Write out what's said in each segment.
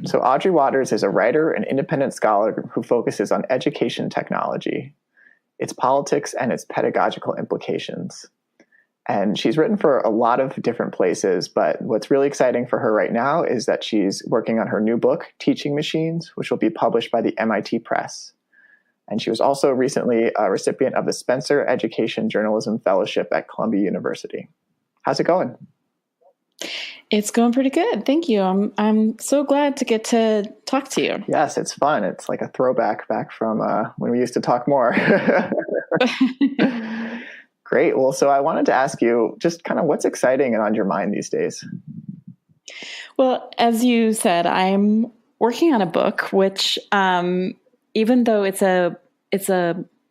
So Audrey Watters is a writer and independent scholar who focuses on education technology, its politics, and its pedagogical implications. And she's written for a lot of different places, but what's really exciting for her right now is that she's working on her new book, Teaching Machines, which will be published by the MIT Press. And she was also recently a recipient of the Spencer Education Journalism Fellowship at Columbia University. How's it going? It's going pretty good. Thank you. I'm so glad to get to talk to you. Yes, it's fun. It's like a throwback back from when we used to talk more. Great. Well, so I wanted to ask you just kind of what's exciting and on your mind these days? Well, as you said, I'm working on a book, which even though it's a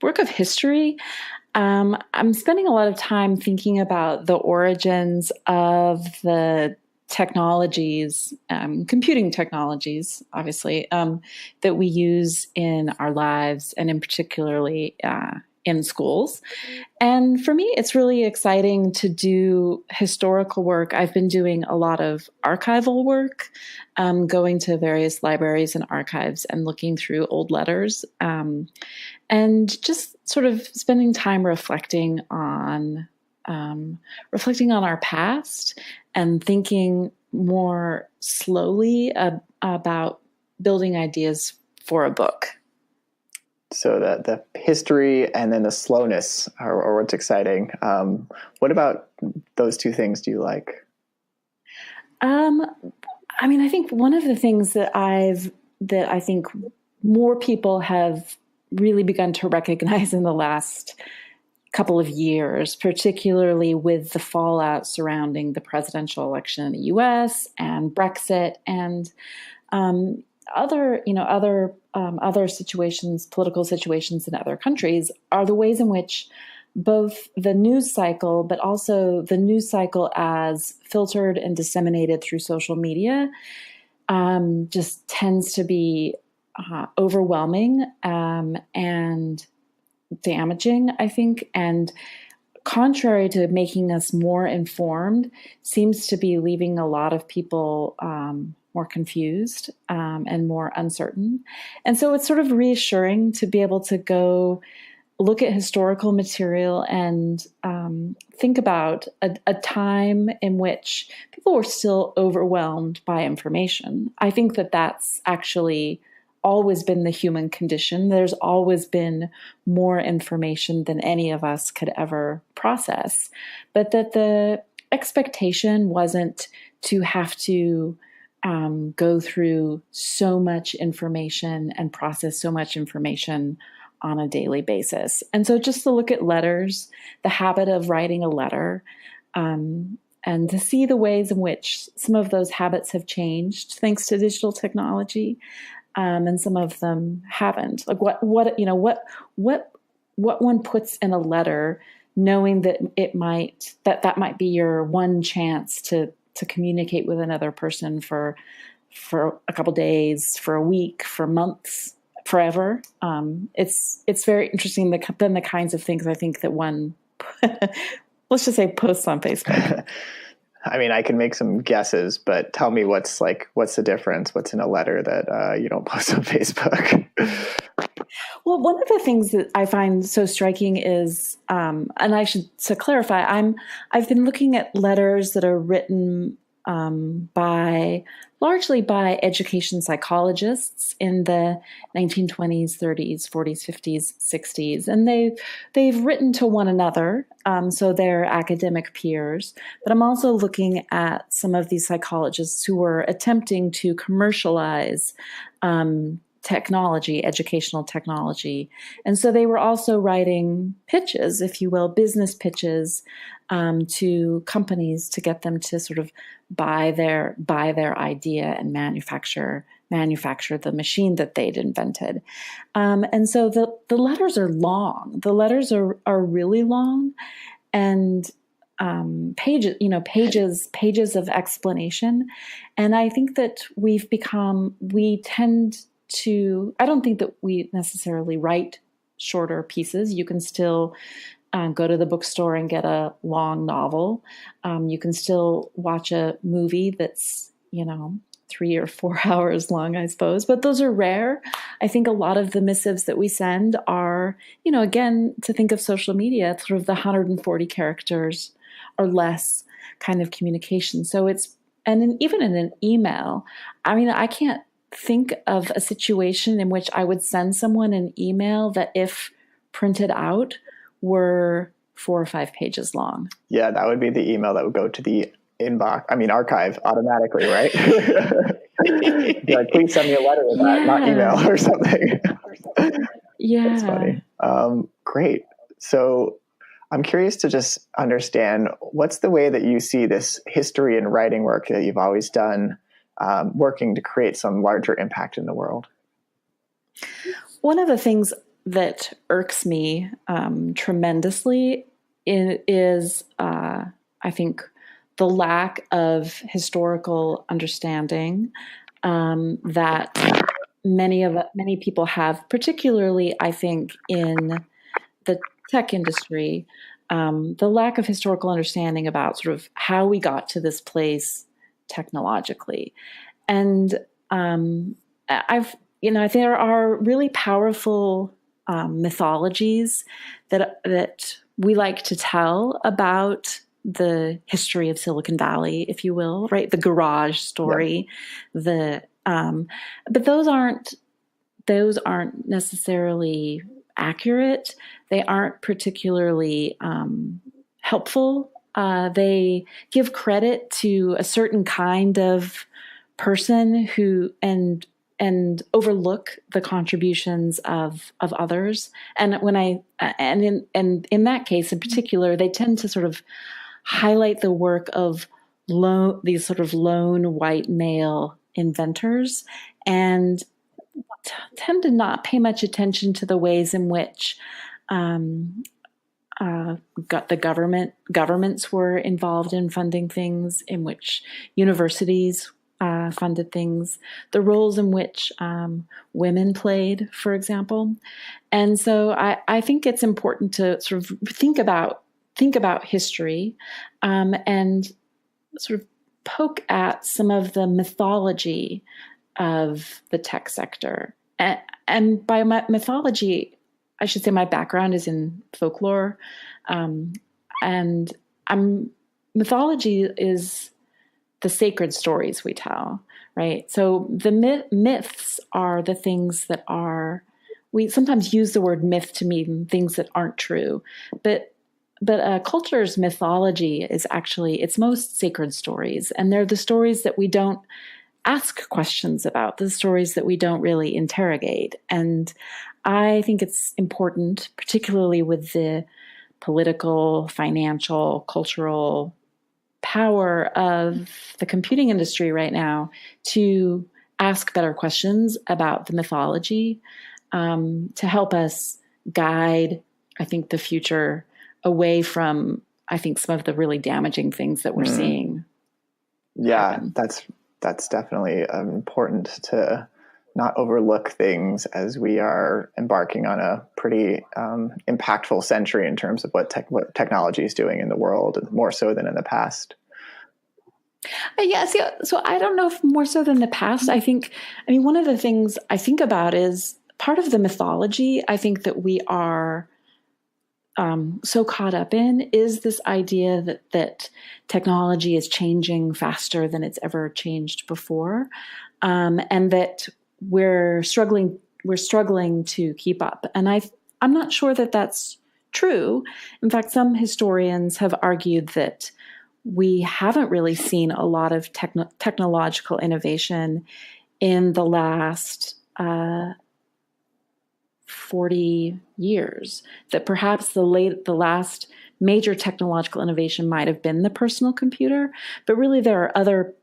work of history, I'm spending a lot of time thinking about the origins of the technologies, computing technologies, obviously, that we use in our lives and in particularly in schools. And for me, it's really exciting to do historical work. I've been doing a lot of archival work, going to various libraries and archives and looking through old letters, and just sort of spending time reflecting on our past and thinking more slowly about building ideas for a book. So the history and then the slowness are what's exciting. What about those two things do you like? I think one of the things that I think more people have really begun to recognize in the last couple of years, particularly with the fallout surrounding the presidential election in the U.S. and Brexit and other situations, political situations in other countries, are the ways in which both the news cycle, but also the news cycle as filtered and disseminated through social media, just tends to be overwhelming and damaging, I think, and contrary to making us more informed, seems to be leaving a lot of people more confused and more uncertain. And so it's sort of reassuring to be able to go look at historical material and think about a time in which people were still overwhelmed by information. I think that that's actually always been the human condition. There's always been more information than any of us could ever process, but that the expectation wasn't to have to go through so much information and process so much information on a daily basis. And so just to look at letters, the habit of writing a letter, and to see the ways in which some of those habits have changed thanks to digital technology, and some of them haven't. Like what one puts in a letter, knowing that that might be your one chance to communicate with another person for a couple days, for a week, for months, forever. It's very interesting. Then the kinds of things I think that one, let's just say, posts on Facebook. I mean, I can make some guesses, but tell me what's the difference? What's in a letter that you don't post on Facebook? Well, one of the things that I find so striking is, to clarify, I've been looking at letters that are written largely by education psychologists in the 1920s, 30s, 40s, 50s, 60s, and they've written to one another, so they're academic peers. But I'm also looking at some of these psychologists who were attempting to commercialize technology, educational technology. And so they were also writing pitches, if you will, business pitches to companies to get them to sort of buy their idea and manufacture the machine that they'd invented. And so the letters are long. The letters are really long, and pages of explanation. And I think that I don't think that we necessarily write shorter pieces. You can still go to the bookstore and get a long novel. You can still watch a movie that's, 3 or 4 hours long, I suppose, but those are rare. I think a lot of the missives that we send are, again, to think of social media, sort of the 140 characters or less kind of communication. So even in an email, I mean, I can't think of a situation in which I would send someone an email that, if printed out, were 4 or 5 pages long. Yeah, that would be the email that would go to the archive automatically, right? Like, please send me a letter with that, not email or something. Yeah. That's funny. Great. So I'm curious to just understand, what's the way that you see this history and writing work that you've always done working to create some larger impact in the world? One of the things that irks me tremendously is, I think, the lack of historical understanding that many people have, particularly, I think, in the tech industry, the lack of historical understanding about sort of how we got to this place technologically. And there are really powerful mythologies that we like to tell about the history of Silicon Valley, if you will, right? The garage story, but those aren't necessarily accurate. They aren't particularly helpful. They give credit to a certain kind of person who and overlook the contributions of others. And in that case in particular, they tend to sort of highlight the work of these sort of lone white male inventors, and tend to not pay much attention to the ways in which governments were involved in funding things, in which universities funded things, the roles in which women played, for example. And so I think it's important to sort of think about history and sort of poke at some of the mythology of the tech sector. And by mythology, I should say my background is in folklore, and mythology is the sacred stories we tell, right? So the myths are the things that we sometimes use the word myth to mean things that aren't true, but a culture's mythology is actually its most sacred stories, and they're the stories that we don't ask questions about, the stories that we don't really interrogate. And I think it's important, particularly with the political, financial, cultural power of the computing industry right now, to ask better questions about the mythology, to help us guide, I think, the future away from, I think, some of the really damaging things that we're seeing. Yeah, happen. That's definitely important to not overlook things as we are embarking on a pretty impactful century in terms of what technology is doing in the world, more so than in the past. So I don't know if more so than the past. One of the things I think about is part of the mythology, I think, that we are so caught up in is this idea that technology is changing faster than it's ever changed before, and that we're struggling to keep up. And I'm not sure that that's true. In fact, some historians have argued that we haven't really seen a lot of technological innovation in the last 40 years, that perhaps the last major technological innovation might have been the personal computer, but really there are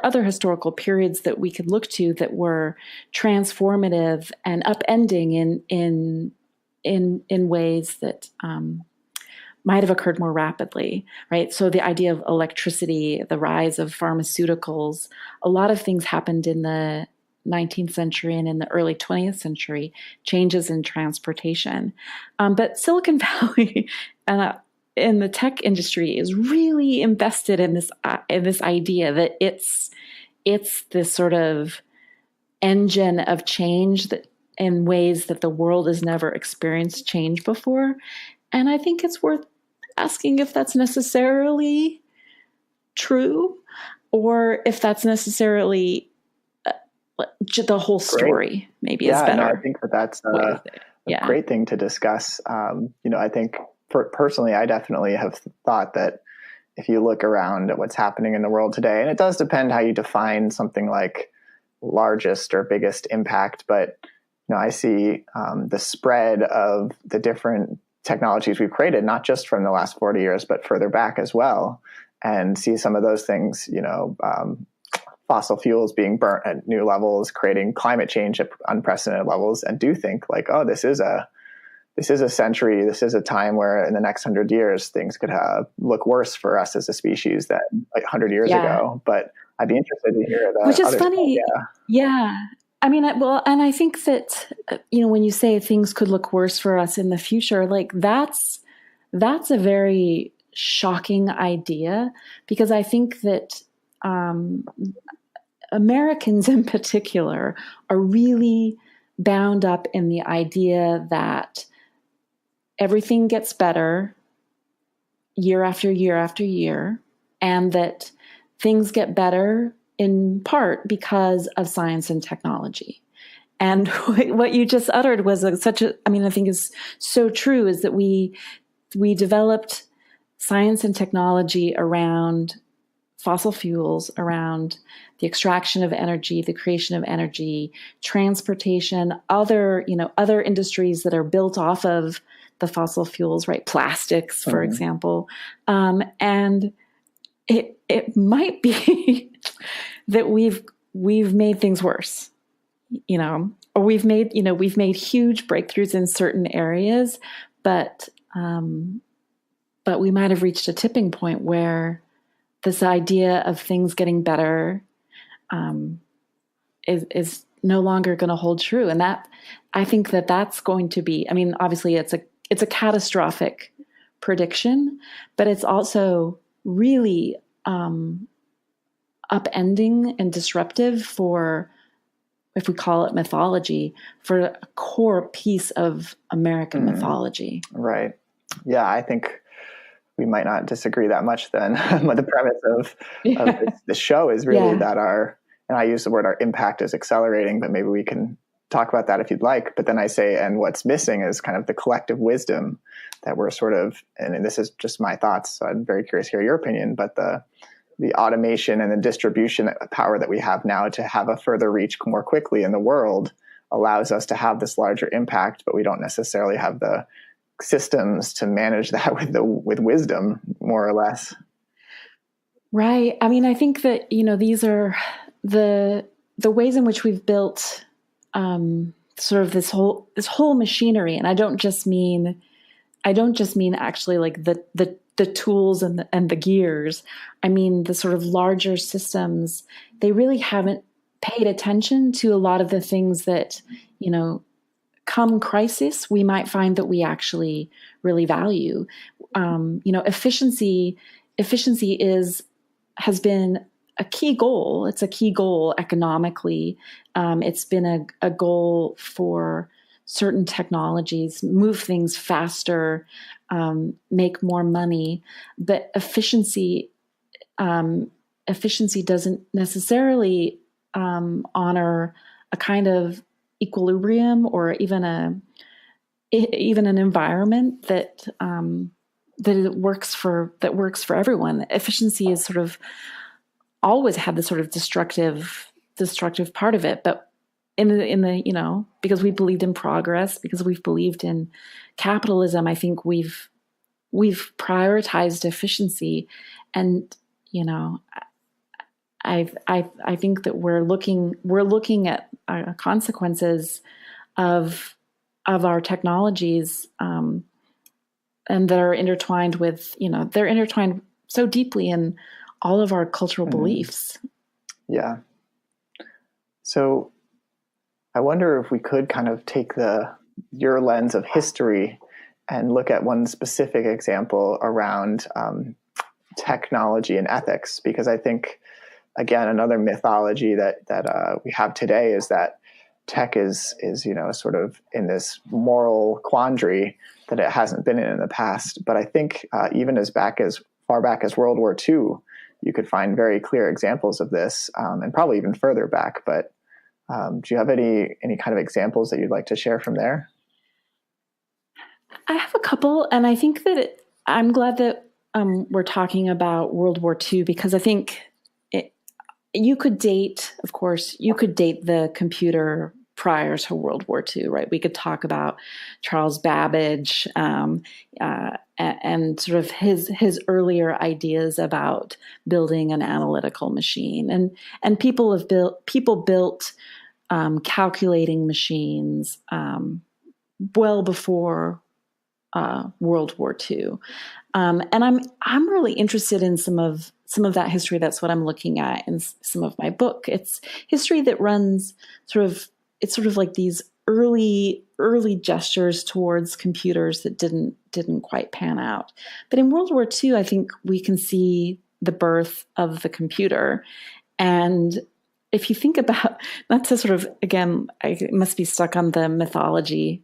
other historical periods that we could look to that were transformative and upending in ways that might have occurred more rapidly, right? So the idea of electricity, the rise of pharmaceuticals, a lot of things happened in the 19th century and in the early 20th century, changes in transportation. But Silicon Valley in the tech industry is really invested in this idea that its it's this sort of engine of change that in ways that the world has never experienced change before. And I think it's worth asking if that's necessarily true or if that's necessarily the whole story. Maybe is better. No, I think that's a great thing to discuss. I think personally, I definitely have thought that if you look around at what's happening in the world today, and it does depend how you define something like largest or biggest impact, but I see the spread of the different technologies we've created, not just from the last 40 years, but further back as well, and see some of those things, fossil fuels being burnt at new levels, creating climate change at unprecedented levels, and do think like, oh, this is a century, this is a time where in the next 100 years, things could look worse for us as a species than like 100 years ago. But I'd be interested to hear that. Which is funny. Yeah. I mean, and I think that, when you say things could look worse for us in the future, like that's a very shocking idea, because I think that Americans in particular are really bound up in the idea that everything gets better year after year after year, and that things get better in part because of science and technology. And what you just uttered was I think is so true, is that we developed science and technology around fossil fuels, around the extraction of energy, the creation of energy, transportation, other industries that are built off of the fossil fuels, right? Plastics, for example. And it might be that we've made things worse, or we've made huge breakthroughs in certain areas, but we might have reached a tipping point where this idea of things getting better is no longer going to hold true. And that, I think that's going to be, obviously it's a catastrophic prediction, but it's also really upending and disruptive for, if we call it mythology, for a core piece of American mythology. Right. Yeah, I think we might not disagree that much then. The premise of the show is really that and I use the word, our impact is accelerating, but maybe we can talk about that if you'd like. But then I say, and what's missing is kind of the collective wisdom that we're sort of, and this is just my thoughts, so I'm very curious to hear your opinion, but the automation and the distribution power that we have now to have a further reach more quickly in the world allows us to have this larger impact, but we don't necessarily have the systems to manage that with wisdom, more or less. Right. I think that, these are the ways in which we've built sort of this whole machinery. And I don't just mean actually like the tools and the gears. I mean, the sort of larger systems, they really haven't paid attention to a lot of the things that, come crisis, we might find that we actually really value. Efficiency has been a key goal. It's a key goal economically. It's been a goal for certain technologies, move things faster, make more money. But efficiency doesn't necessarily honor a kind of equilibrium or even an environment that works for everyone. Efficiency is sort of always had this sort of destructive part of it, but in the because we believed in progress, because we've believed in capitalism, I think we've prioritized efficiency, and I think that we're looking at consequences of our technologies, and that are intertwined with they're intertwined so deeply in all of our cultural beliefs. Yeah. So I wonder if we could kind of take your lens of history and look at one specific example around technology and ethics, because I think again, another mythology that we have today is that tech is sort of in this moral quandary that it hasn't been in the past. But I think even as far back as World War II, you could find very clear examples of this, and probably even further back. But do you have any kind of examples that you'd like to share from there? I have a couple, and I think that I'm glad that we're talking about World War II, because I think you could date the computer prior to World War II, right? We could talk about Charles Babbage and sort of his earlier ideas about building an analytical machine, and people built calculating machines well before World War II, and I'm really interested in some of that history. That's what I'm looking at in some of my book. It's history that runs it's sort of like these early gestures towards computers that didn't quite pan out. But in World War II, I think we can see the birth of the computer. And if you think about, not to sort of, again, I must be stuck on the mythology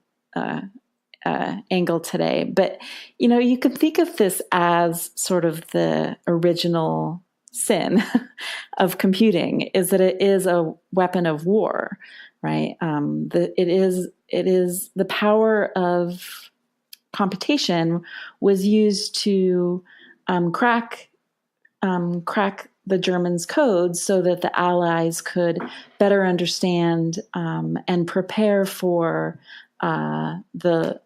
angle today, but you could think of this as sort of the original sin of computing, is that it is a weapon of war, right? It is the power of computation was used to crack the Germans' codes so that the Allies could better understand and prepare for the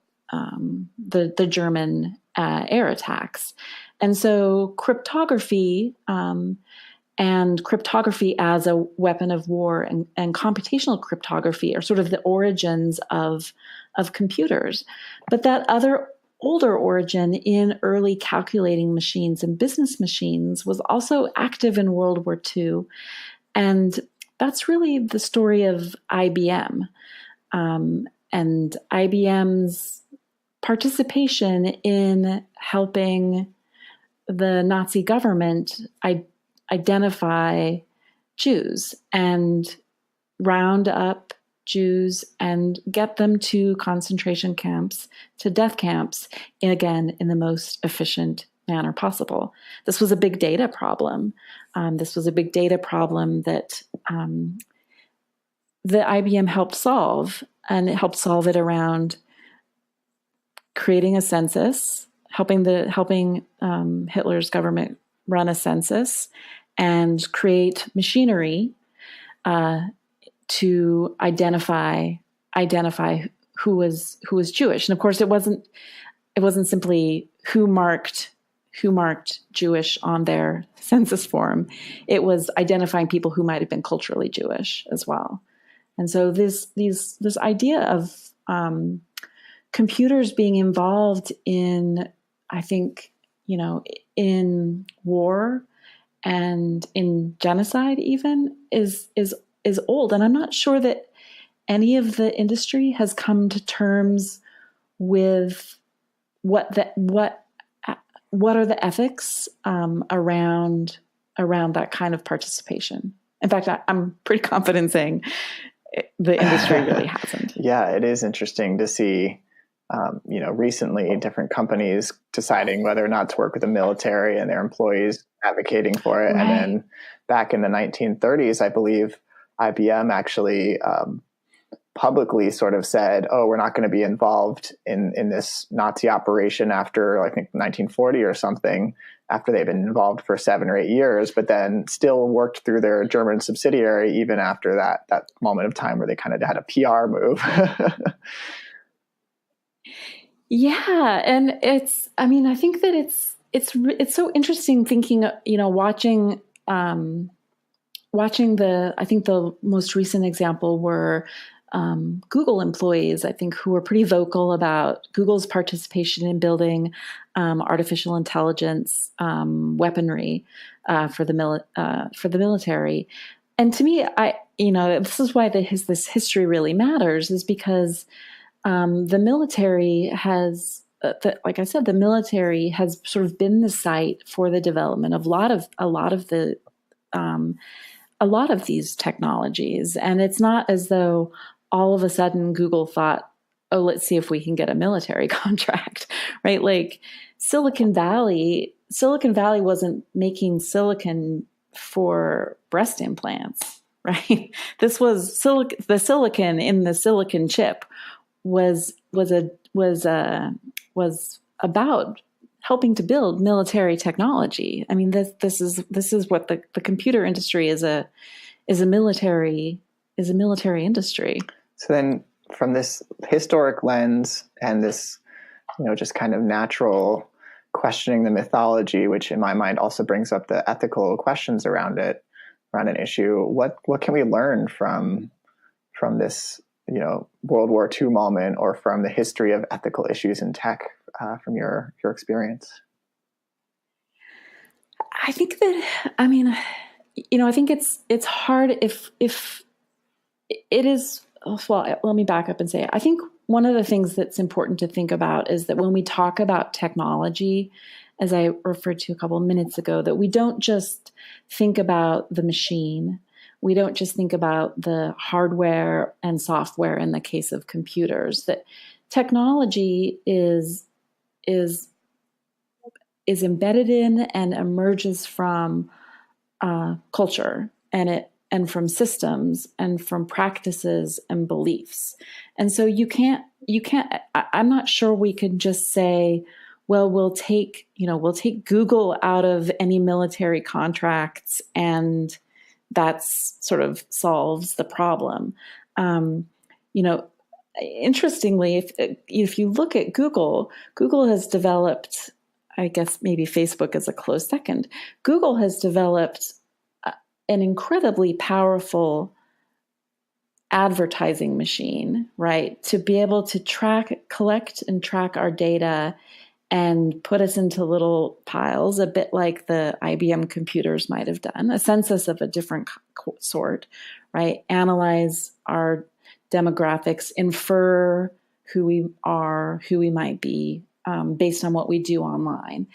German air attacks. And so cryptography and cryptography as a weapon of war and computational cryptography are sort of the origins of computers. But that other older origin in early calculating machines and business machines was also active in World War II. And that's really the story of IBM and IBM's participation in helping the Nazi government identify Jews and round up Jews and get them to concentration camps, to death camps, again, in the most efficient manner possible. This was a big data problem. This was a big data problem that the IBM helped solve, and it helped solve it around creating a census, helping Hitler's government run a census and create machinery to identify who was Jewish. And of course, it wasn't simply who marked Jewish on their census form. It was identifying people who might have been culturally Jewish as well. And so this idea of computers being involved in, I think, in war and in genocide even is old. And I'm not sure that any of the industry has come to terms with what are the ethics around that kind of participation. In fact, I'm pretty confident saying the industry really hasn't. Yeah, it is interesting to see, recently different companies deciding whether or not to work with the military and their employees advocating for it. Right. And then back in the 1930s, I believe IBM actually publicly sort of said, oh, we're not going to be involved in this Nazi operation after, I think, 1940 or something, after they've been involved for 7 or 8 years, but then still worked through their German subsidiary even after that moment of time where they kind of had a PR move. Yeah. And I think that it's so interesting thinking, watching I think the most recent example were Google employees, I think, who were pretty vocal about Google's participation in building artificial intelligence weaponry for the military. And to me, this is why this history really matters, is because the military has, like I said, the military has sort of been the site for the development of a lot of the a lot of these technologies. And it's not as though all of a sudden Google thought, oh, let's see if we can get a military contract, right? Like Silicon Valley wasn't making silicon for breast implants, right? This was the silicon in the silicon chip was about helping to build military technology. I mean, this is what the computer industry is a military industry. So then, from this historic lens and this, just kind of natural questioning the mythology, which in my mind also brings up the ethical questions around an issue. What can we learn from this, World War II moment, or from the history of ethical issues in tech, from your experience? I think that, I think it's hard if it is. Well, let me back up and say, I think one of the things that's important to think about is that when we talk about technology, as I referred to a couple of minutes ago, that we don't just think about the machine. We don't just think about the hardware and software in the case of computers. That technology is embedded in and emerges from culture and from systems and from practices and beliefs. And so you can't, I'm not sure we could just say, well, we'll take Google out of any military contracts and that's sort of solves the problem. Interestingly, if you look at Google has developed, I guess maybe Facebook is a close second. Google has developed an incredibly powerful advertising machine, right? To be able to collect and track our data and put us into little piles, a bit like the IBM computers might have done, a census of a different sort, right? Analyze our demographics, infer who we are, who we might be, based on what we do online,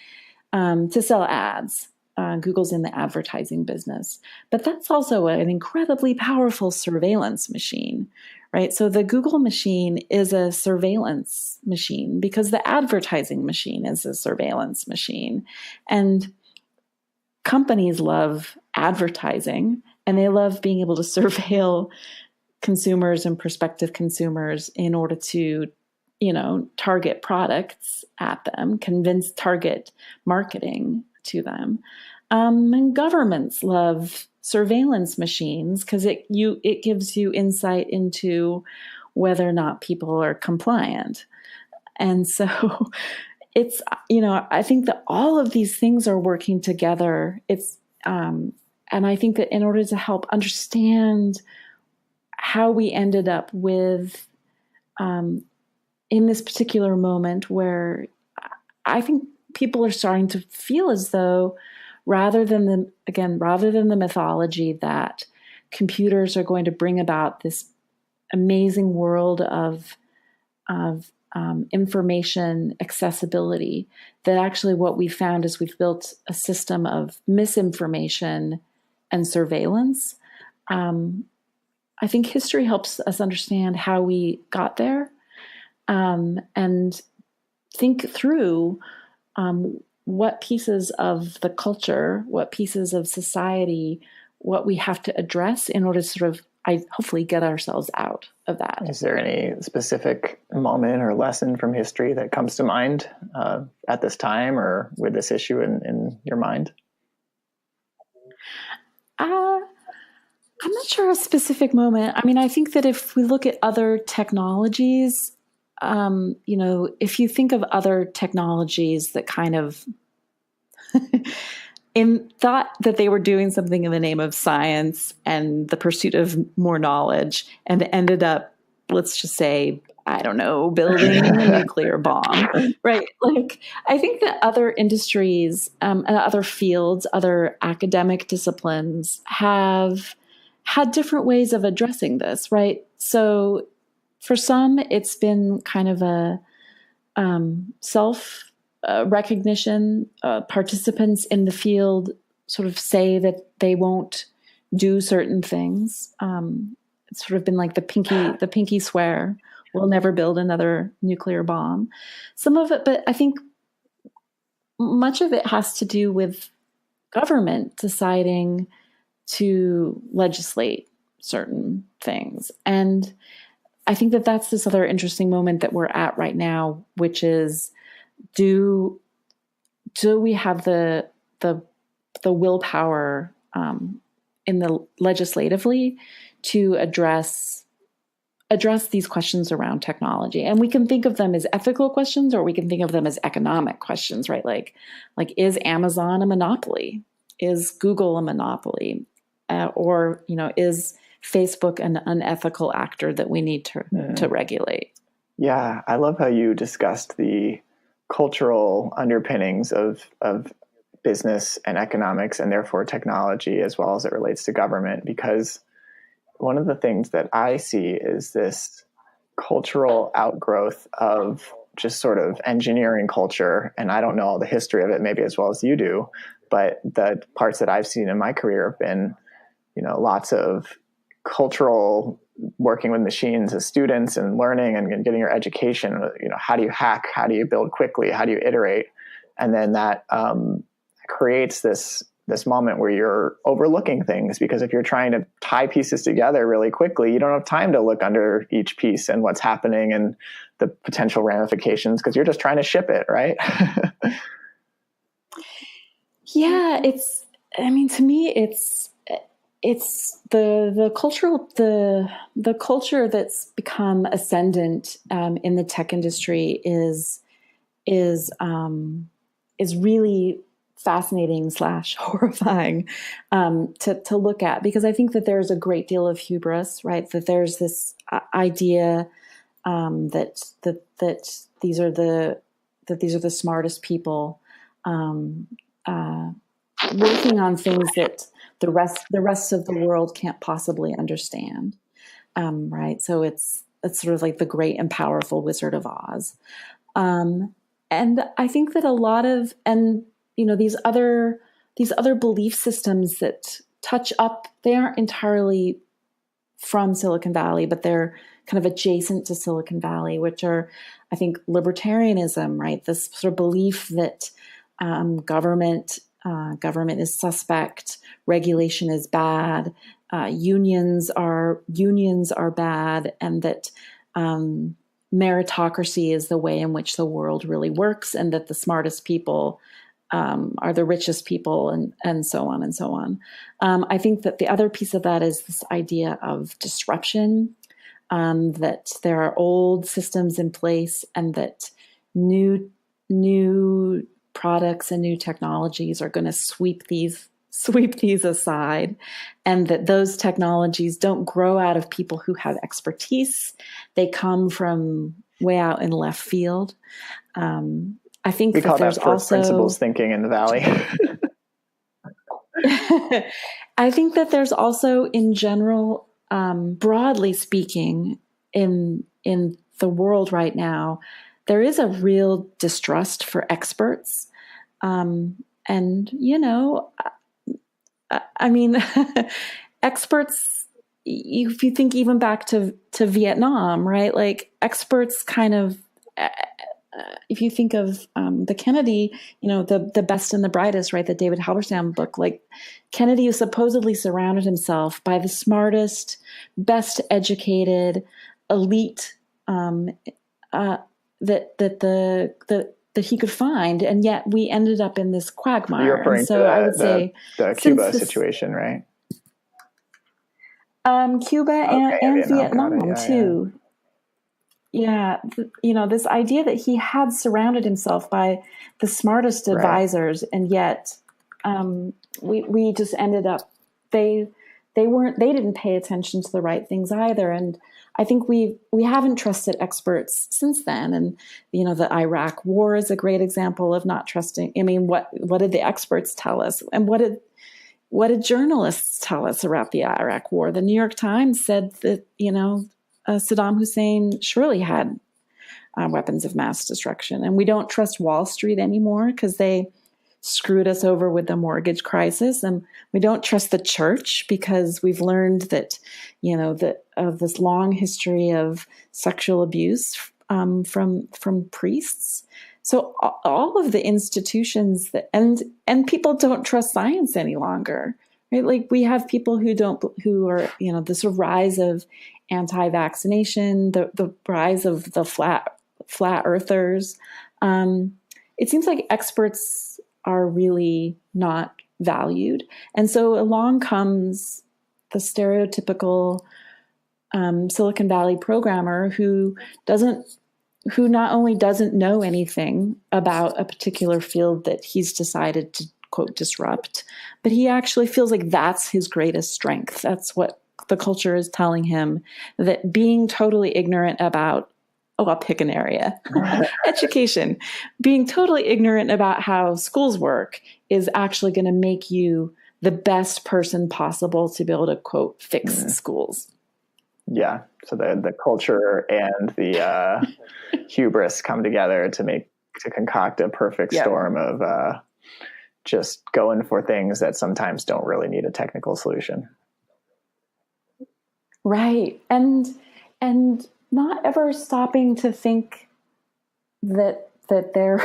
to sell ads. Google's in the advertising business, but that's also an incredibly powerful surveillance machine, right? So the Google machine is a surveillance machine because the advertising machine is a surveillance machine. And companies love advertising and they love being able to surveil consumers and prospective consumers in order to, target products at them, target marketing to them. And governments love surveillance machines because it gives you insight into whether or not people are compliant. And so it's, I think that all of these things are working together. And I think that in order to help understand how we ended up with, in this particular moment where I think people are starting to feel as though rather than the mythology that computers are going to bring about this amazing world of information accessibility, that actually what we found is we've built a system of misinformation and surveillance. I think history helps us understand how we got there, and think through what pieces of the culture, what pieces of society, what we have to address in order to sort of, hopefully get ourselves out of that. Is there any specific moment or lesson from history that comes to mind at this time or with this issue in your mind? I'm not sure a specific moment. I mean, I think that if we look at other technologies, if you think of other technologies that kind of thought that they were doing something in the name of science and the pursuit of more knowledge and ended up, let's just say, I don't know, building a nuclear bomb, right? Like, I think that other industries, and other fields, other academic disciplines have had different ways of addressing this, right? So for some, it's been kind of a self recognition. Participants in the field sort of say that they won't do certain things. It's sort of been like the pinky swear, we'll never build another nuclear bomb. Some of it, but I think much of it has to do with government deciding to legislate certain things. And I think that that's this other interesting moment that we're at right now, which is, do we have the willpower in the legislatively to address these questions around technology? And we can think of them as ethical questions, or we can think of them as economic questions, right? Like is Amazon a monopoly? Is Google a monopoly? Or, is Facebook an unethical actor that we need to regulate? Yeah, I love how you discussed the cultural underpinnings of business and economics, and therefore technology, as well as it relates to government, because one of the things that I see is this cultural outgrowth of just sort of engineering culture. And I don't know all the history of it, maybe as well as you do, but the parts that I've seen in my career have been, lots of cultural working with machines as students and learning and getting your education. How do you hack? How do you build quickly? How do you iterate? And then that creates this moment where you're overlooking things, because if you're trying to tie pieces together really quickly, you don't have time to look under each piece and what's happening and the potential ramifications, because you're just trying to ship it, right? Yeah, to me, it's the culture that's become ascendant in the tech industry is really fascinating / horrifying to look at, because I think that there's a great deal of hubris, right? That there's this idea that these are the smartest people working on things that the rest of the world can't possibly understand, right? So it's sort of like the great and powerful Wizard of Oz, and I think that a lot of these other belief systems that touch up, they aren't entirely from Silicon Valley, but they're kind of adjacent to Silicon Valley, which are, I think, libertarianism, right? This sort of belief that government is suspect, regulation is bad, unions are bad, and that meritocracy is the way in which the world really works, and that the smartest people are the richest people, and so on and so on. I think that the other piece of that is this idea of disruption, that there are old systems in place, and that new products and new technologies are going to sweep these aside, and that those technologies don't grow out of people who have expertise. They come from way out in left field. I think we call there's that first principles thinking in the Valley. I think that there's also, in general, broadly speaking, in the world right now, there is a real distrust for experts. Experts, if you think even back to Vietnam, right? Like experts kind of, if you think of the Kennedy, the best and the brightest, right? The David Halberstam book, like Kennedy supposedly surrounded himself by the smartest, best educated elite that he could find, and yet we ended up in this quagmire. You're referring to I would say the Cuba situation, right? Cuba and Vietnam too. Yeah, this idea that he had surrounded himself by the smartest advisors, and yet we just ended up they didn't pay attention to the right things either. And I think we haven't trusted experts since then. And the Iraq War is a great example of not trusting. I mean, what did the experts tell us, and what did journalists tell us about the Iraq War? The New York Times said that Saddam Hussein surely had weapons of mass destruction, and we don't trust Wall Street anymore because they screwed us over with the mortgage crisis. And we don't trust the church because we've learned that, that of this long history of sexual abuse from priests. So all of the institutions and people don't trust science any longer, right? Like we have people who are, the sort of rise of anti-vaccination, the rise of the flat earthers. It seems like experts are really not valued. And so along comes the stereotypical Silicon Valley programmer who not only doesn't know anything about a particular field that he's decided to, quote, disrupt, but he actually feels like that's his greatest strength. That's what the culture is telling him, that being totally ignorant about, I'll pick an area, education, being totally ignorant about how schools work is actually going to make you the best person possible to be able to, quote, fix schools. Yeah. So the culture and the hubris come together to concoct a perfect storm of just going for things that sometimes don't really need a technical solution. Right. And not ever stopping to think that they're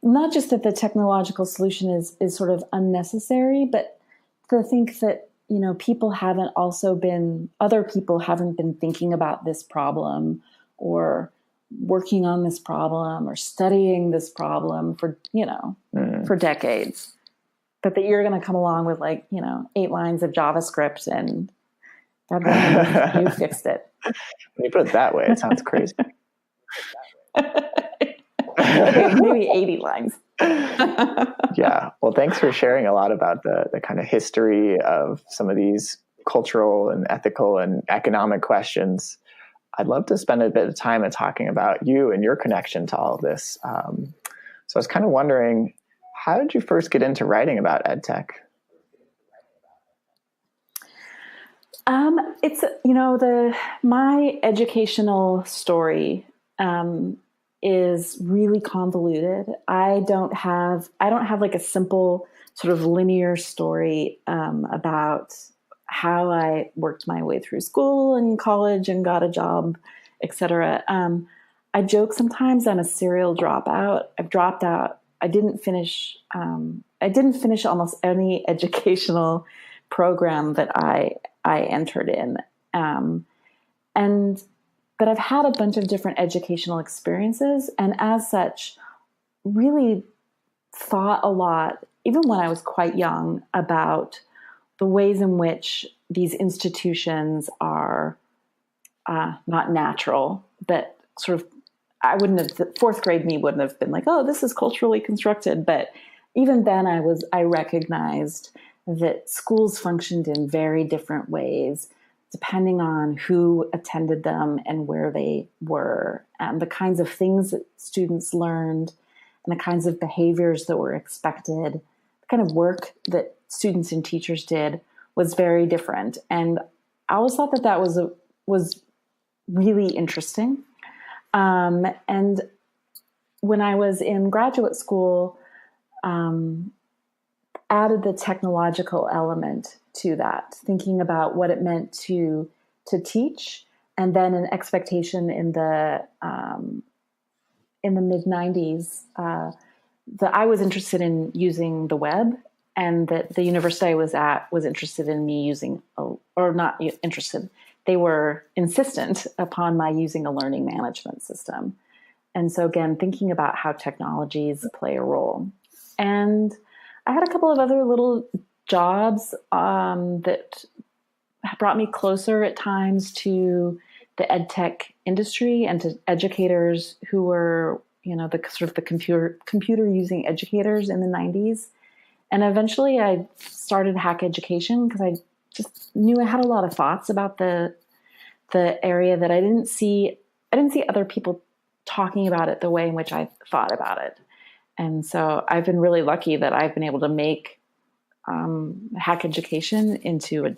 not just that the technological solution is sort of unnecessary, but to think that, other people haven't been thinking about this problem or working on this problem or studying this problem for decades, but that you're going to come along with 8 lines of JavaScript and you fixed it. When you put it that way, it sounds crazy. Maybe 80 lines. Yeah. Well, thanks for sharing a lot about the kind of history of some of these cultural and ethical and economic questions. I'd love to spend a bit of time in talking about you and your connection to all of this. So I was kind of wondering, how did you first get into writing about EdTech? It's, my educational story, is really convoluted. I don't have like a simple sort of linear story, about how I worked my way through school and college and got a job, et cetera. I joke sometimes I'm a serial dropout. I've dropped out. I didn't finish almost any educational program that I entered in. But I've had a bunch of different educational experiences, and as such, really thought a lot, even when I was quite young, about the ways in which these institutions are not natural, but sort of, fourth grade me wouldn't have been like, oh, this is culturally constructed. But even then I recognized that schools functioned in very different ways, depending on who attended them and where they were, and the kinds of things that students learned and the kinds of behaviors that were expected, the kind of work that students and teachers did was very different. And I always thought that was really interesting. And when I was in graduate school, added the technological element to that, thinking about what it meant to teach, and then an expectation in the mid 90s that I was interested in using the web, and that the university I was at was interested in me using, or not interested, they were insistent upon my using a learning management system. And so again, thinking about how technologies play a role. And I had a couple of other little jobs that brought me closer at times to the EdTech industry and to educators who were, the sort of the computer using educators in the 90s. And eventually I started Hack Education because I just knew I had a lot of thoughts about the area that I didn't see other people talking about it the way in which I thought about it. And so I've been really lucky that I've been able to make Hack Education into a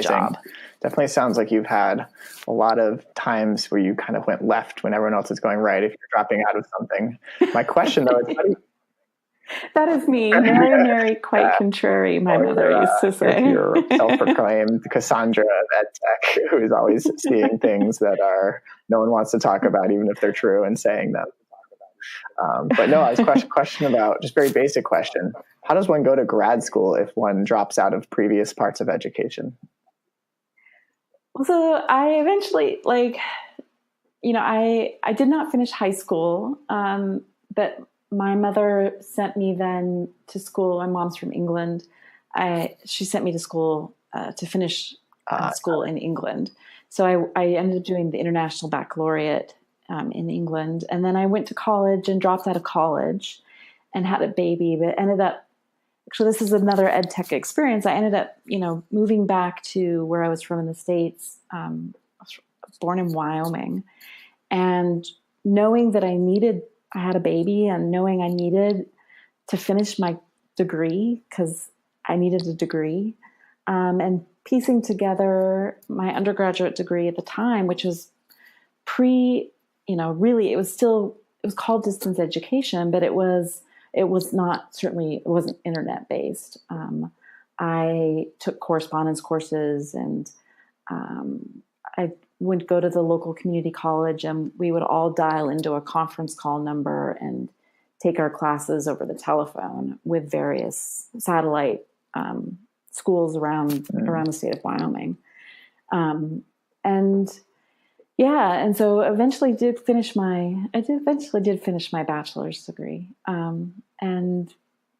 job. Definitely sounds like you've had a lot of times where you kind of went left when everyone else is going right if you're dropping out of something. My question though is, That is me. Mary, Mary, quite contrary, my mother used to say. You're self-proclaimed Cassandra of EdTech, who is always seeing things that no one wants to talk about, even if they're true, and saying them. But no, I was question about, just very basic question. How does one go to grad school if one drops out of previous parts of education? So I eventually, I did not finish high school, but my mother sent me then to school. My mom's from England. She sent me to school to finish school in England. So I ended up doing the International Baccalaureate in England. And then I went to college and dropped out of college and had a baby, but ended up, actually, this is another ed tech experience. I ended up, moving back to where I was from in the States. I was born in Wyoming, and knowing that I had a baby, and knowing I needed to finish my degree because I needed a degree, and piecing together my undergraduate degree at the time, which was really, it was called distance education, but it wasn't internet based. I took correspondence courses, and I would go to the local community college, and we would all dial into a conference call number and take our classes over the telephone with various satellite schools around the state of Wyoming. And so eventually did finish my bachelor's degree, and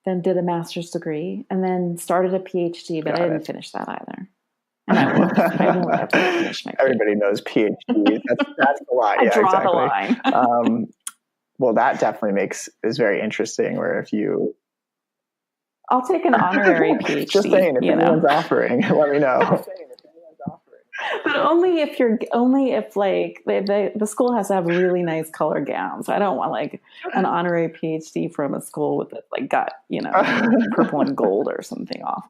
then did a master's degree, and then started a PhD, but I didn't finish that either. And I won't ever finish my PhD. Everybody knows PhD. That's the line. I draw the line. Well, that definitely is very interesting. Where I'll take an honorary PhD. Just saying, if anyone's offering, let me know. But only if the school has to have really nice color gowns. I don't want an honorary PhD from a school with got purple and gold or something off.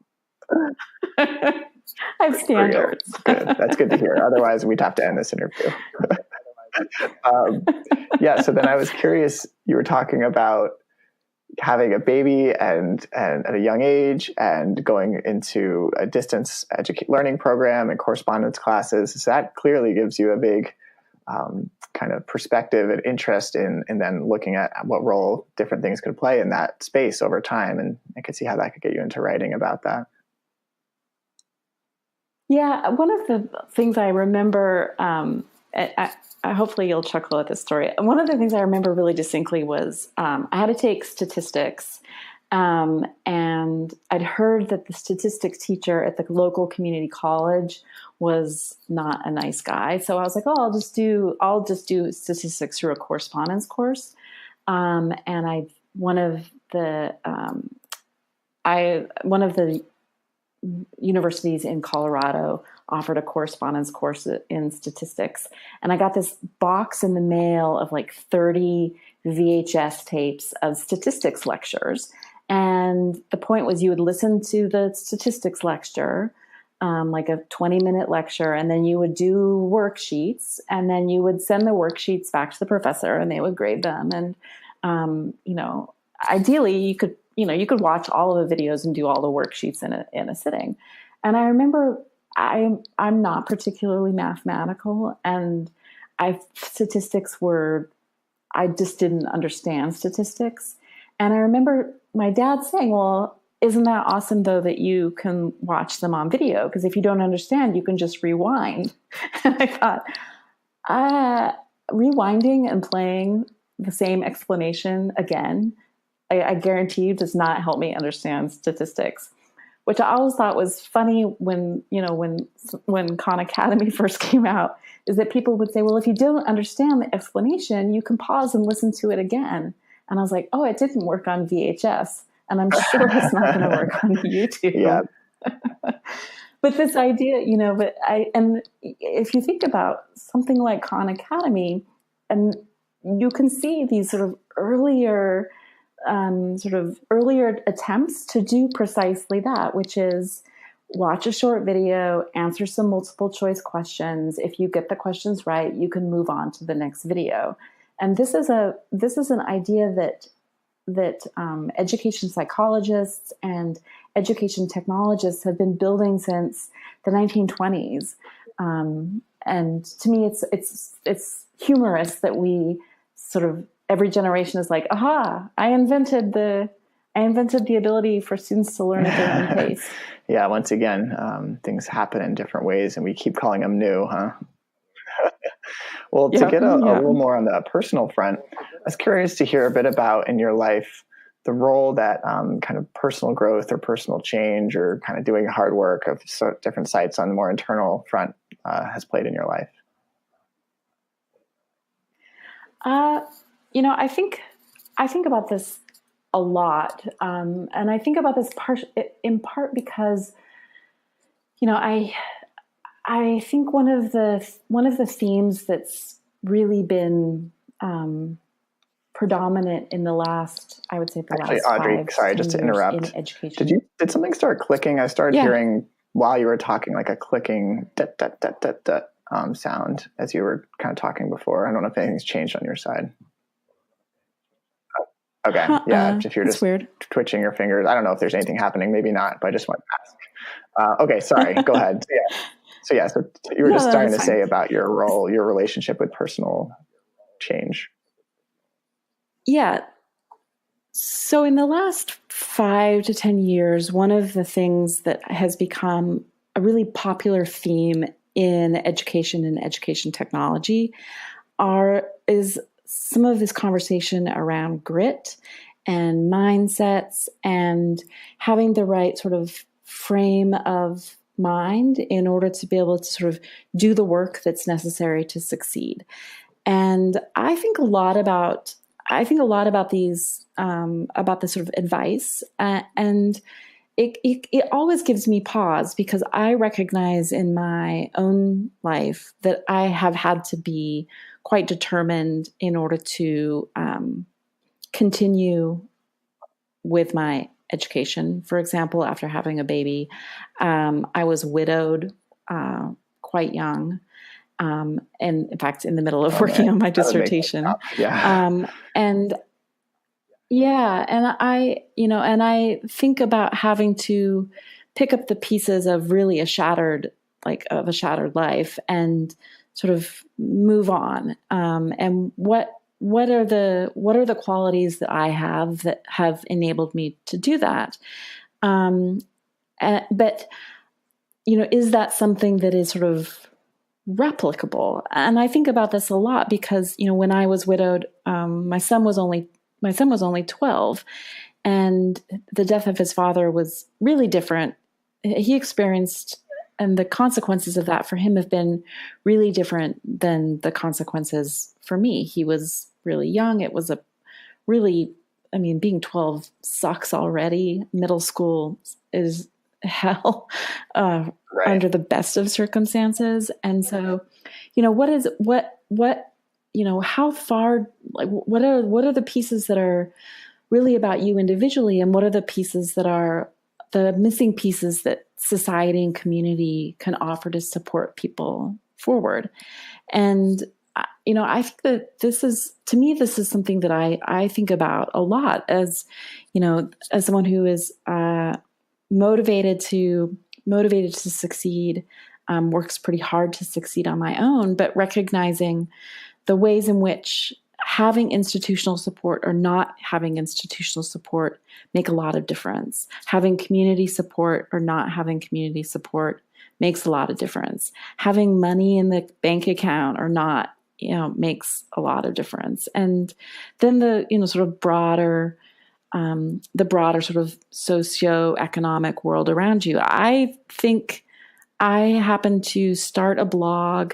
I have standards. Good. That's good to hear. Otherwise, we'd have to end this interview. So then I was curious. You were talking about having a baby and at a young age, and going into a distance learning program and correspondence classes. So that clearly gives you a big kind of perspective and interest in then looking at what role different things could play in that space over time. And I could see how that could get you into writing about that. Yeah, one of the things I remember, hopefully you'll chuckle at this story. One of the things I remember really distinctly was I had to take statistics, and I'd heard that the statistics teacher at the local community college was not a nice guy. So I was like, I'll just do statistics through a correspondence course. And one of the universities in Colorado offered a correspondence course in statistics. And I got this box in the mail of 30 VHS tapes of statistics lectures. And the point was you would listen to the statistics lecture, a 20-minute lecture, and then you would do worksheets, and then you would send the worksheets back to the professor, and they would grade them. And, ideally you could watch all of the videos and do all the worksheets in a sitting. And I remember I'm not particularly mathematical, and I just didn't understand statistics. And I remember my dad saying, well, isn't that awesome though that you can watch them on video? Because if you don't understand, you can just rewind. And I thought, rewinding and playing the same explanation again, I guarantee you does not help me understand statistics, which I always thought was funny when Khan Academy first came out, is that people would say, well, if you don't understand the explanation, you can pause and listen to it again. And I was like, it didn't work on VHS, and I'm sure it's not going to work on YouTube. Yeah. But this idea, and if you think about something like Khan Academy, and you can see these sort of earlier attempts to do precisely that, which is watch a short video, answer some multiple choice questions. If you get the questions right, you can move on to the next video. And this is an idea that education psychologists and education technologists have been building since the 1920s. And to me, it's humorous that we sort of, every generation is like, aha, I invented the ability for students to learn at their own pace. Yeah, once again, things happen in different ways and we keep calling them new, huh? Well, to get a little more on the personal front, I was curious to hear a bit about in your life the role that kind of personal growth or personal change or kind of doing hard work of different sites on the more internal front has played in your life. I think about this a lot, and I think about this in part because, I think one of the themes that's really been predominant in the last, I would say, last Audrey, sorry, just to interrupt. In education, did something start clicking? I started hearing while you were talking like a clicking sound as you were kind of talking before. I don't know if anything's changed on your side. Okay. Yeah. If you're just weird. Twitching your fingers, I don't know if there's anything happening. Maybe not, but I just want to ask. Okay. Sorry. Go ahead. So you were just starting to say about your role, your relationship with personal change. Yeah. So in the last 5 to 10 years, one of the things that has become a really popular theme in education and education technology is some of this conversation around grit and mindsets and having the right sort of frame of mind in order to be able to sort of do the work that's necessary to succeed. And I think a lot about these about this sort of advice, and it always gives me pause because I recognize in my own life that I have had to be quite determined in order to continue with my education. For example, after having a baby, I was widowed quite young. And in fact, in the middle of working on my dissertation. And I think about having to pick up the pieces of really a shattered life and sort of move on. And what are the qualities that I have that have enabled me to do that? But is that something that is sort of replicable? And I think about this a lot because, when I was widowed, my son was only 12, and the death of his father was really different. He experienced, and the consequences of that for him have been really different than the consequences for me. He was really young. It was being 12 sucks already. Middle school is hell under the best of circumstances. And so, how far, what are the pieces that are really about you individually, and what are the pieces that are the missing pieces that society and community can offer to support people forward? And I think that this is something that I think about a lot as someone who is motivated to succeed, works pretty hard to succeed on my own, but recognizing the ways in which having institutional support or not having institutional support make a lot of difference. Having community support or not having community support makes a lot of difference. Having money in the bank account or not, makes a lot of difference. And then the broader sort of socioeconomic world around you. I think I happened to start a blog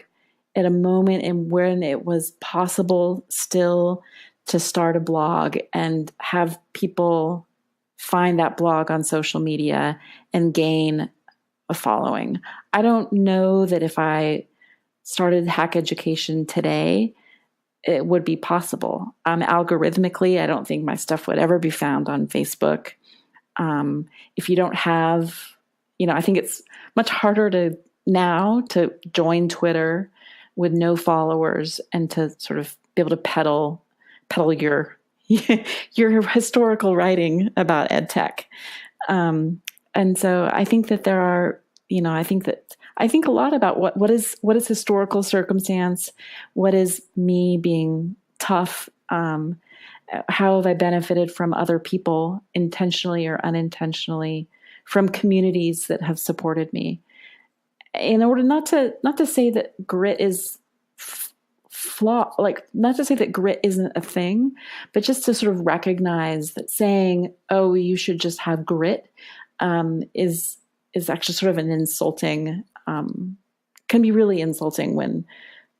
at a moment in when it was possible still to start a blog and have people find that blog on social media and gain a following. I don't know that if I started Hack Education today, it would be possible. Algorithmically, I don't think my stuff would ever be found on Facebook. If you don't have, I think it's much harder to join Twitter with no followers and to sort of be able to peddle your your historical writing about ed tech. And so I think that there are, I think a lot about what is historical circumstance, what is me being tough, how have I benefited from other people intentionally or unintentionally, from communities that have supported me. In order not to say that grit is flaw, like not to say that grit isn't a thing, but just to sort of recognize that saying, "Oh, you should just have grit," is actually sort of an insulting. Can be really insulting when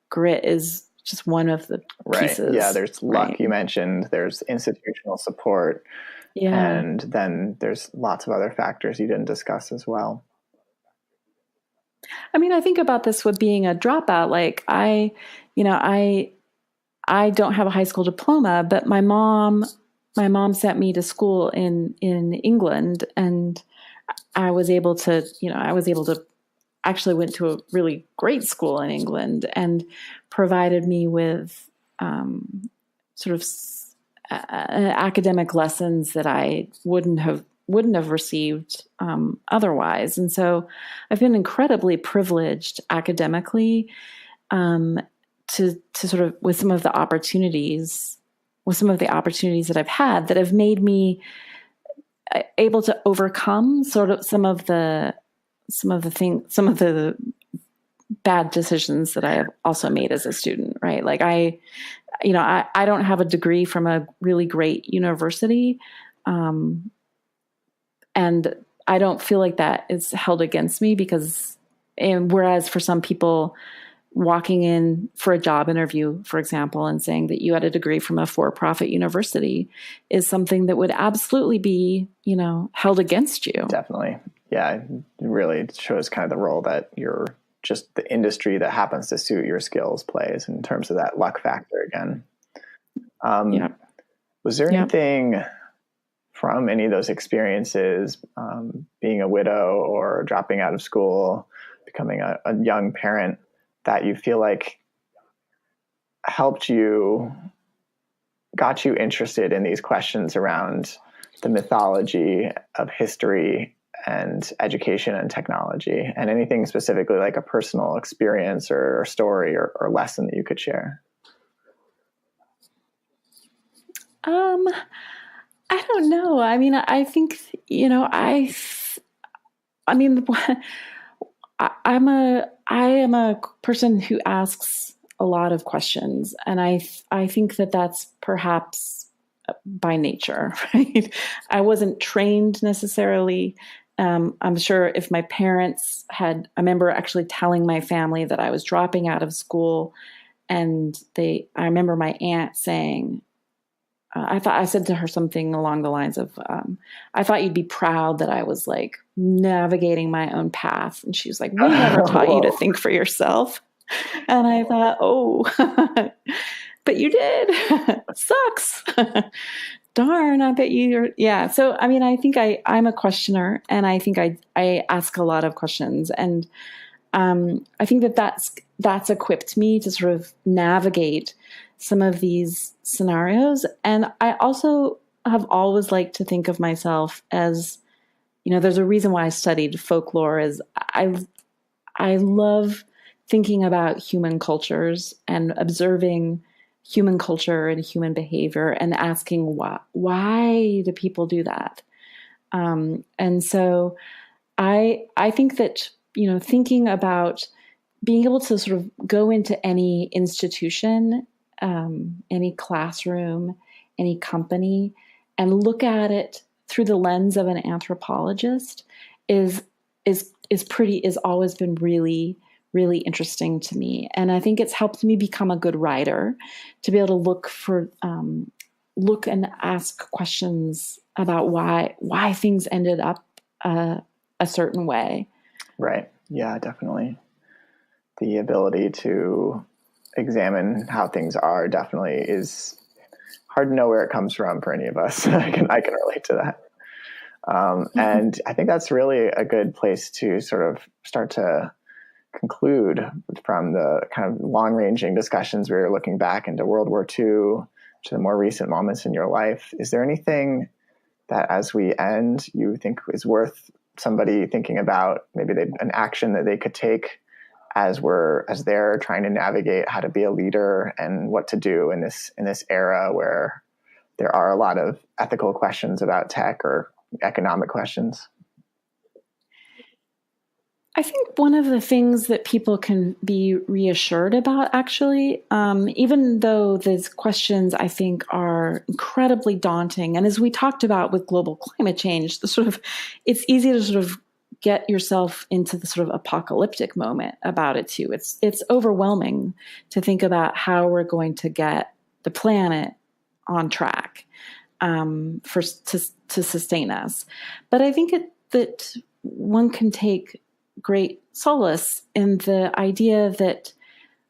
grit is just one of the pieces. Right. Yeah. There's luck, you mentioned. There's institutional support. Yeah. And then there's lots of other factors you didn't discuss as well. I mean, I think about this with being a dropout. Like I don't have a high school diploma, but my mom sent me to school in England, and I was able to actually went to a really great school in England and provided me with sort of academic lessons that I wouldn't have received otherwise. And so I've been incredibly privileged academically to sort of with some of the opportunities that I've had that have made me able to overcome sort of some of the bad decisions that I have also made as a student, right? Like I don't have a degree from a really great university. And I don't feel like that is held against me whereas for some people walking in for a job interview, for example, and saying that you had a degree from a for-profit university is something that would absolutely be, held against you. Definitely. Yeah. It really shows kind of the role that just the industry that happens to suit your skills plays in terms of that luck factor again. Was there anything from any of those experiences, being a widow or dropping out of school, becoming a young parent, that you feel like got you interested in these questions around the mythology of history and education and technology, and anything specifically like a personal experience or story or lesson that you could share? I don't know. I mean, I think, I am a person who asks a lot of questions, and I think that that's perhaps by nature, right? I wasn't trained necessarily. I'm sure if my parents I remember actually telling my family that I was dropping out of school, and I remember my aunt saying, I said to her something along the lines of, I thought you'd be proud that I was like navigating my own path. And she was like, we never taught you to think for yourself. And I thought, oh, but you did. Sucks. Darn, I bet yeah. So, I mean, I think I'm a questioner, and I think I ask a lot of questions. And I think that's equipped me to sort of navigate some of these scenarios. And I also have always liked to think of myself as, there's a reason why I studied folklore, is I love thinking about human cultures and observing human culture and human behavior and asking why do people do that? And so I think that, thinking about being able to sort of go into any institution, any classroom, any company, and look at it through the lens of an anthropologist is always been really, really interesting to me. And I think it's helped me become a good writer, to be able to look and ask questions about why things ended up a certain way. Right. Yeah, definitely. The ability to examine how things are definitely is hard to know where it comes from for any of us. I can relate to that. And I think that's really a good place to sort of start to conclude from the kind of long-ranging discussions we were looking back into World War II to the more recent moments in your life, is there anything that as we end, you think is worth somebody thinking about, maybe an action that they could take as they're trying to navigate how to be a leader and what to do in this era where there are a lot of ethical questions about tech or economic questions? I think one of the things that people can be reassured about, actually, even though these questions I think are incredibly daunting, and as we talked about with global climate change, it's easy to sort of get yourself into the sort of apocalyptic moment about it too. It's overwhelming to think about how we're going to get the planet on track to sustain us. But I think that one can take great solace in the idea that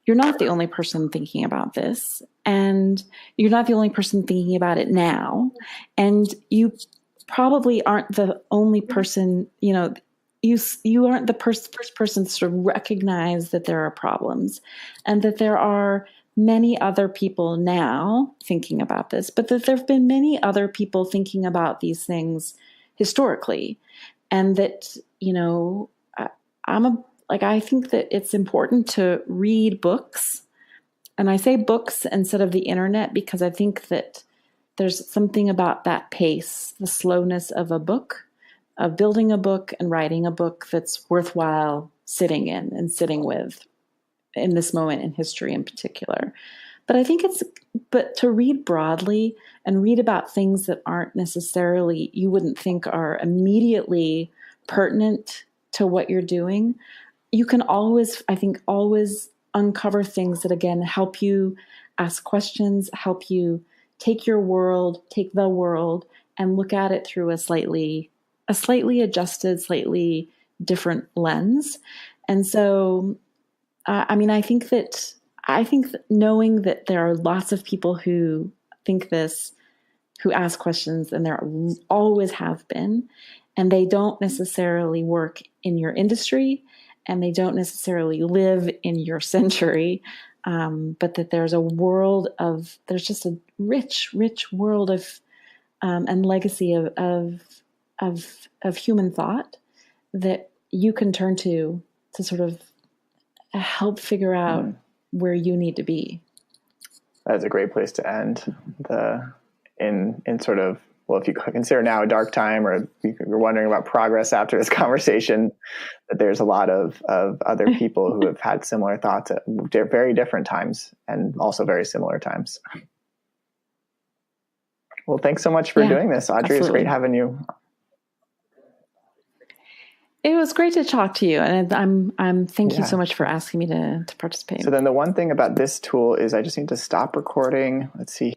you're not the only person thinking about this, and you're not the only person thinking about it now, and you probably aren't the only person, you aren't the first person to sort of recognize that there are problems and that there are many other people now thinking about this, but that there have been many other people thinking about these things historically. And that, I think that it's important to read books. And I say books instead of the internet because I think that there's something about that pace, the slowness of a book, of building a book and writing a book that's worthwhile sitting in and sitting with in this moment in history in particular. But I think but to read broadly and read about things that aren't necessarily, you wouldn't think are immediately pertinent to what you're doing, you can always uncover things that, again, help you ask questions, help you take the world and look at it through a slightly adjusted, slightly different lens. And so, I think that knowing that there are lots of people who think this, who ask questions, and there always have been, and they don't necessarily work in your industry, and they don't necessarily live in your century, but that there's just a rich, rich world of and legacy of human thought that you can turn to sort of help figure out where you need to be. That's a great place to end. In sort of, well, if you consider now a dark time, or you're wondering about progress after this conversation, that there's a lot of other people who have had similar thoughts at very different times and also very similar times. Well, thanks so much for doing this, Audrey. Absolutely. It was great having you. It was great to talk to you, and thank you so much for asking me to participate. So then the one thing about this tool is I just need to stop recording. Let's see.